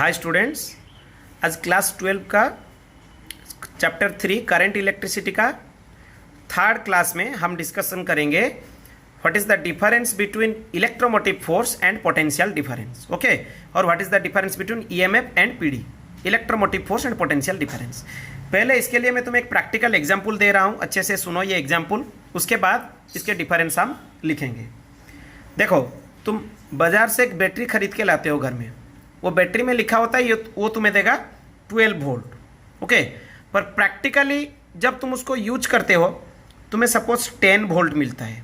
Hi students, आज class 12 का chapter 3 current electricity का थर्ड क्लास में हम डिस्कशन करेंगे what is the difference between electromotive force and potential difference. Okay, और what is the difference between EMF and PD, electromotive force and potential difference. पहले इसके लिए मैं तुम्हें एक प्रैक्टिकल एग्जाम्पल दे रहा हूँ, अच्छे से सुनो ये एग्जाम्पल, उसके बाद इसके डिफरेंस हम लिखेंगे। देखो, तुम बाजार से एक बैटरी खरीद के लाते हो घर में, वो बैटरी में लिखा होता है वो तुम्हें देगा 12 वोल्ट। ओके, पर प्रैक्टिकली जब तुम उसको यूज करते हो तुम्हें सपोज 10 वोल्ट मिलता है,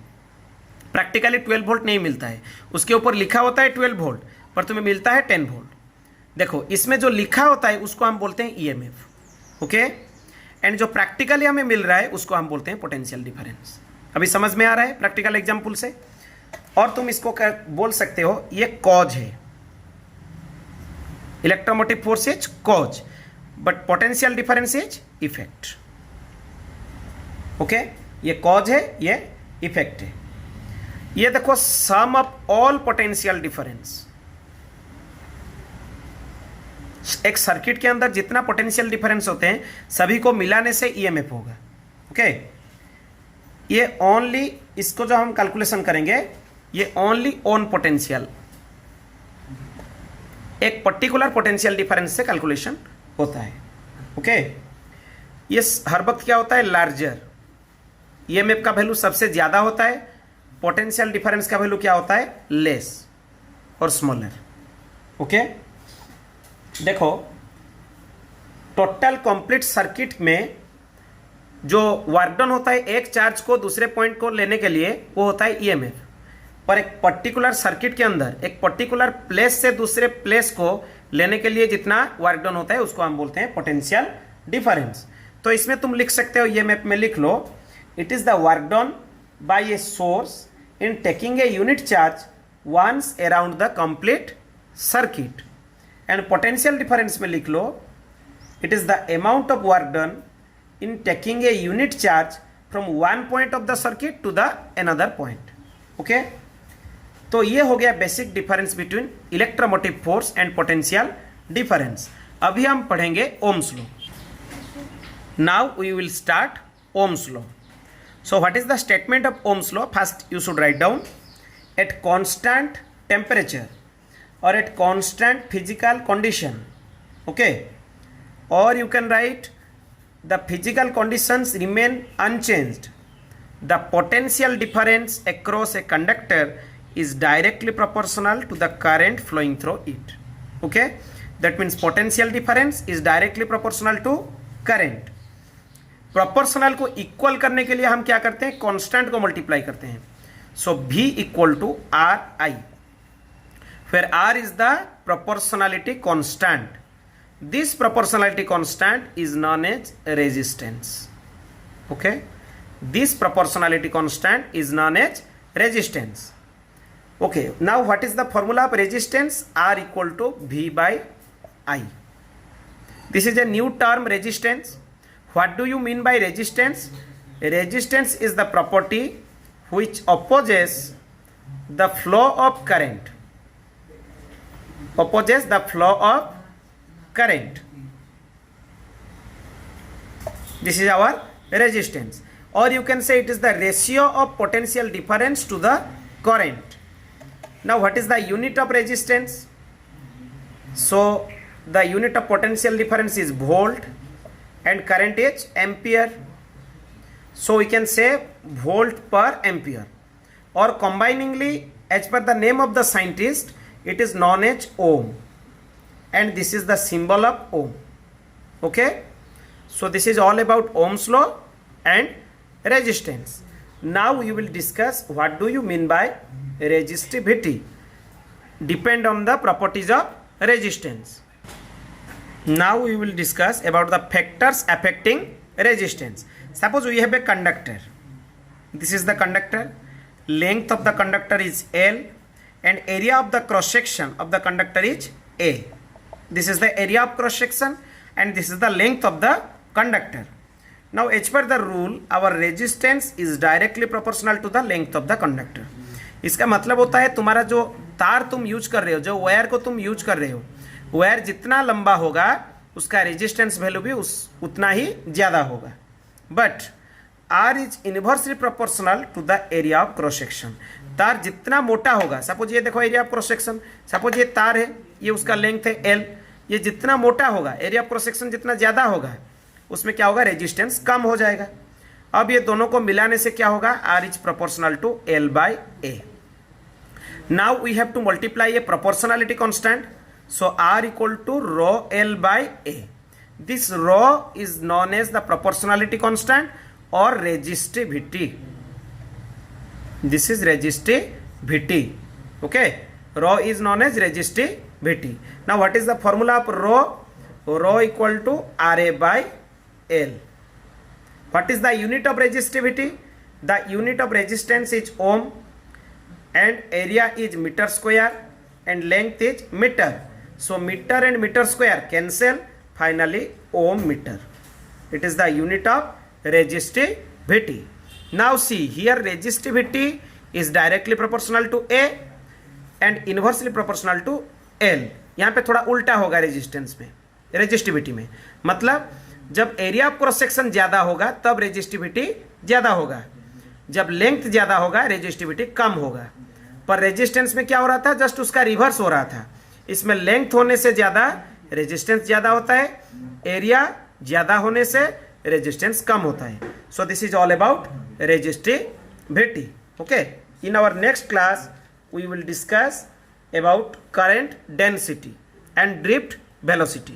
प्रैक्टिकली 12 वोल्ट नहीं मिलता है। उसके ऊपर लिखा होता है 12 वोल्ट पर तुम्हें मिलता है 10 वोल्ट। देखो, इसमें जो लिखा होता है उसको हम बोलते हैं ईएमएफ। ओके, एंड जो प्रैक्टिकली हमें मिल रहा है उसको हम बोलते हैं पोटेंशियल डिफरेंस। अभी समझ में आ रहा है प्रैक्टिकल एग्जाम्पल से? और तुम इसको बोल सकते हो ये कॉज है, electromotive force is cause but potential difference is effect. Okay, ये कॉज है, ये इफेक्ट है। ये देखो, सम ऑफ ऑल पोटेंशियल डिफरेंस, एक सर्किट के अंदर जितना पोटेंशियल डिफरेंस होते हैं सभी को मिलाने से ईएमएफ होगा। ओके, ये ओनली, इसको जो हम कैलकुलेशन करेंगे ये ओनली ऑन पोटेंशियल, एक पर्टिकुलर पोटेंशियल डिफरेंस से कैलकुलेशन होता है। ओके, ये हर वक्त क्या होता है, लार्जर, ईएमएफ का वैल्यू सबसे ज्यादा होता है, पोटेंशियल डिफरेंस का वैल्यू क्या होता है, लेस और स्मॉलर। ओके, देखो, टोटल कंप्लीट सर्किट में जो वर्क डन होता है एक चार्ज को दूसरे पॉइंट को लेने के लिए वो होता है ईएमएफ, पर एक पर्टिकुलर सर्किट के अंदर एक पर्टिकुलर प्लेस से दूसरे प्लेस को लेने के लिए जितना वर्क डन होता है उसको हम बोलते हैं पोटेंशियल डिफरेंस। तो इसमें तुम लिख सकते हो, ईएमएफ में लिख लो, it is the work done by a source in taking a unit charge once around the complete circuit. And potential difference में लिख लो, it is the amount of work done in taking a unit charge from one point of the circuit to the another point. Okay, तो ये हो गया basic difference between electromotive force and potential difference. अभी हम पढ़ेंगे Ohm's law. Now we will start Ohm's law. So what is the statement of Ohm's law? First you should write down, at constant temperature और at constant physical condition, okay, और you can write the physical conditions remain unchanged, the potential difference across a conductor is directly proportional to the current flowing through it. Okay, that means potential difference is directly proportional to current. Proportional को equal करने के लिए हम क्या करते हैं, constant को multiply करते हैं। So V equal to RI, where R is the proportionality constant. This proportionality constant is known as resistance. Okay, this proportionality constant is known as resistance. Okay, now what is the formula of resistance? R equal to V by I. This is a new term, resistance. What do you mean by resistance? Resistance is the property which opposes the flow of current, opposes the flow of current. This is our resistance. Or you can say it is the ratio of potential difference to the current. Now what is the unit of resistance? So the unit of potential difference is volt and current is ampere. So we can say volt per ampere, or combiningly as per the name of the scientist it is known as ohm, and this is the symbol of ohm. Okay, so this is all about Ohm's law and resistance. Now we will discuss what do you mean by resistivity, depend on the properties of resistance. Now we will discuss about the factors affecting resistance. Suppose we have a conductor, this is the conductor, length of the conductor is L and area of the cross section of the conductor is A. This is the area of cross section and this is the length of the conductor. Now as per the rule our resistance is directly proportional to the length of the conductor. इसका मतलब होता है तुम्हारा जो तार तुम use कर रहे हो, जो वायर को तुम यूज कर रहे हो, वायर जितना लंबा होगा उसका रेजिस्टेंस वैल्यू भी उतना ही ज़्यादा होगा। But R is inversely proportional to the area of cross section. तार जितना मोटा होगा, सपोज ये देखो area of cross section, suppose ये तार है, ये उसका लेंथ है एल, ये जितना मोटा होगा एरिया ऑफ क्रॉस सेक्शन जितना ज़्यादा होगा उसमें क्या होगा, रेजिस्टेंस कम हो जाएगा। अब ये दोनों को मिलाने से क्या होगा, R is proportional to L by A. Now we have to multiply a proportionality constant, so r equal to rho l by a. This rho is known as the proportionality constant or resistivity. This is resistivity. Okay, rho is known as resistivity. Now what is the formula of rho? Rho equal to ra by l. What is the unit of resistivity? The unit of resistance is ohm and area is meter square and length is meter. So meter and meter square cancel, finally ohm meter. It is the unit of resistivity. Now see here, resistivity is directly proportional to A and inversely proportional to L. यहाँ पे थोड़ा उल्टा होगा resistance में, resistivity में, मतलब जब area of cross section ज़्यादा होगा तब रेजिस्टिविटी ज़्यादा होगा, जब लेंथ ज़्यादा होगा रेजिस्टिविटी कम होगा। पर रेजिस्टेंस में क्या हो रहा था, जस्ट उसका रिवर्स हो रहा था। इसमें लेंथ होने से ज़्यादा रेजिस्टेंस ज़्यादा होता है, एरिया ज़्यादा होने से रेजिस्टेंस कम होता है। So this is all about resistivity. Okay, in our next class we will discuss about current density and drift velocity.